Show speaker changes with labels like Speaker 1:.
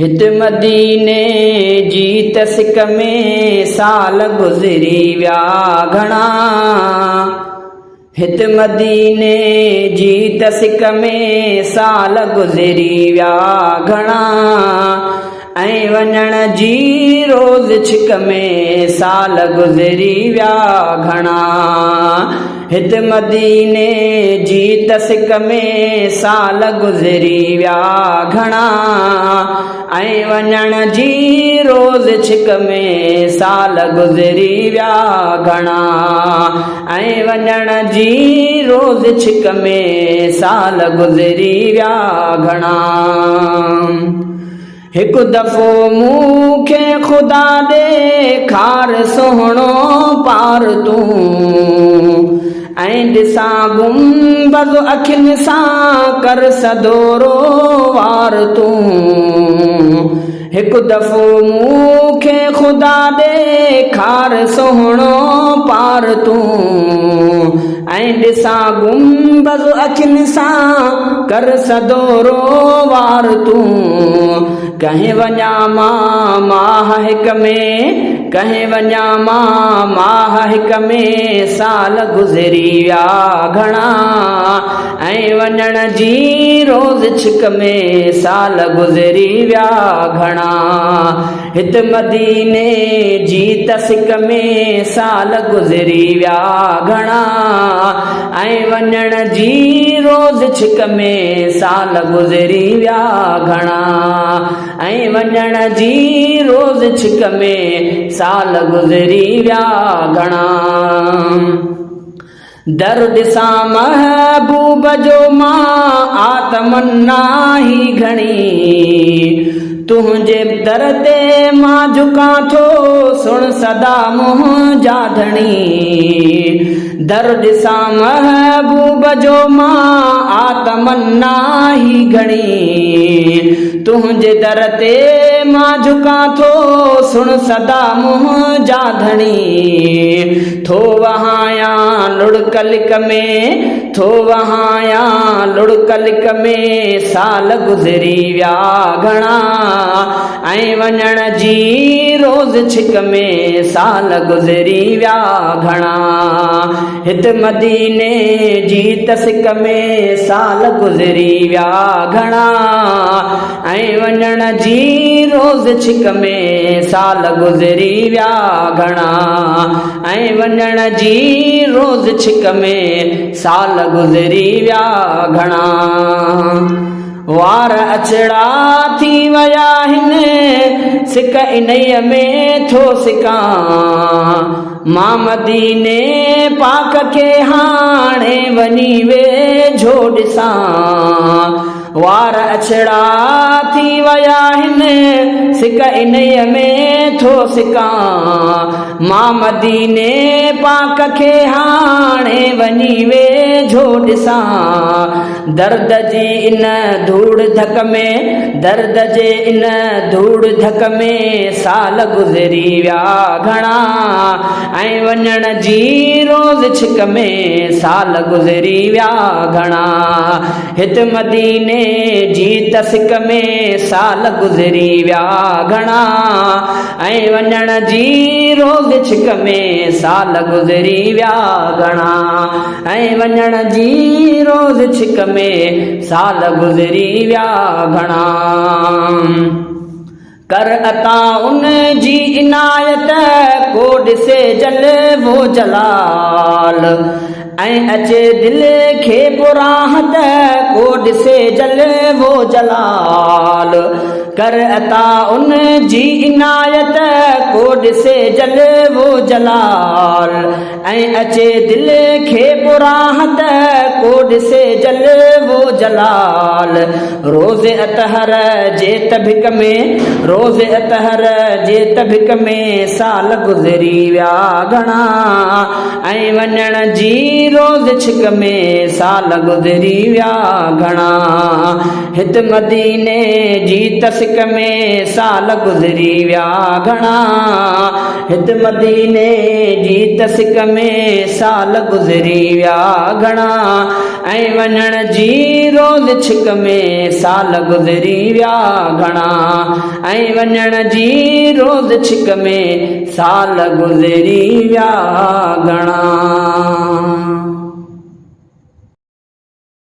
Speaker 1: हित मदीने जी तसिक में साल गुज़री विया घणा। हित मदीने जी तसिक में साल गुज़री विया घणा। ऐं वञण जी रोज़ छिक में साल गुज़री विया घणा। हित मदीने जी तसिक में साल गुज़री विया घणा। ऐं वञण जी रोज़ छिक में साल गुज़री विया घणा। ऐं वञण जी रोज़ छिक में साल गुज़री विया घणा। हिकु दफ़ो मूंखे ख़ुदा ॾेखार सुहिणो पार तूं। ऐं ॾिसां गुंबद अखियुनि सां कर सदोरो वार तूं। हिकु दफ़ो मूंखे ख़ुदा ॾेखार सुहिणो पार तूं। ऐं ॾिसां गुंबद अखियुनि सां कर सदोरो वार तूं। कहीं वञा माह हिक में, कहीं वञा माह हिक में साल गुज़री विया घणा। ऐं वञण जी रोज़ छिक में साल गुज़री विया घणा। हित मदीने जी तसिक में साल गुज़री विया घणा। ऐं वञण जी रोज़ छिक में साल गुज़री विया घणा। ऐं वञण जी रोज़ छिक में साल गुज़री विया घणा। दर ॾिसां महबूब जो मां आतमन्ना ही घणी। तुंहिंजे दर ते मां झुकां थो सुण सदा मुंहिंजा धणी। दर ॾिसां महबूब जो मां आतमन्ना ही घणी। तुंहिंजे दर ते मां झुकां थो सुण सदा मुंहिंजा धणी। थो वहायां लुड़कलिक में, थो वहायां लुड़कलिक में साल गुज़री विया घणा। ऐं वञण जी रोज़ छिक में साल गुज़री विया घणा। हित मदीने जी तसिक में साल गुज़री विया घणा। ऐं वञण जी रोज़ छिक में साल गुज़री विया घणा। ऐं वञण जी रोज़ छिक में साल गुज़री विया घणा। वार अचड़ा थी विया हिन सिक इन्हीअ में थो सिकां। मां मदीने पाक खे हाणे वञी वेझो ॾिसां। वार अचड़ा थी विया हिन सिक इन्हीअ में थो सिकां। मां मदीने पाक खे हाणे वञी वेझो ॾिसां। दर्द जी इन धूड़ धक में, दर्द जे इन धूड़ धक में साल गुज़री विया घणा। ऐं वञण जी रोज़ छिक में साल गुज़री विया घणा। हित मदीने जी तसिक में साल गुज़री विया घणा। ऐं वञण जी रोज़ छिक में साल गुज़री विया घणा। ऐं वञण जी रोज़ छिक में साल गुज़री विया घणा। कर अता उन जी इनायत को ॾिसे जल वो जलाल। ऐं अचे दिल खे पुराहत को ॾिसे जल वो जलाल। कर अता उन जी इनायत को ॾिसे जल वो जलाल। ऐं अचे दिल खे पुराहत को ॾिसे जल वो जलाल। रोज़े अतहर जे तबिक में, रोज़े अतहर जे तबिक में साल गुज़री विया घणा। ऐं वञण जी रोज़ छिक में साल गुज़री विया घणा। हित मदीने जी तसिक सिक में साल गुज़री विया घणा। हित मदीने जी तसिक में साल गुज़री विया घणा। ऐं वञण जी रोज़ छिक में साल गुज़री विया घणा। ऐं वञण जी रोज़ छिक में साल गुज़री विया घणा।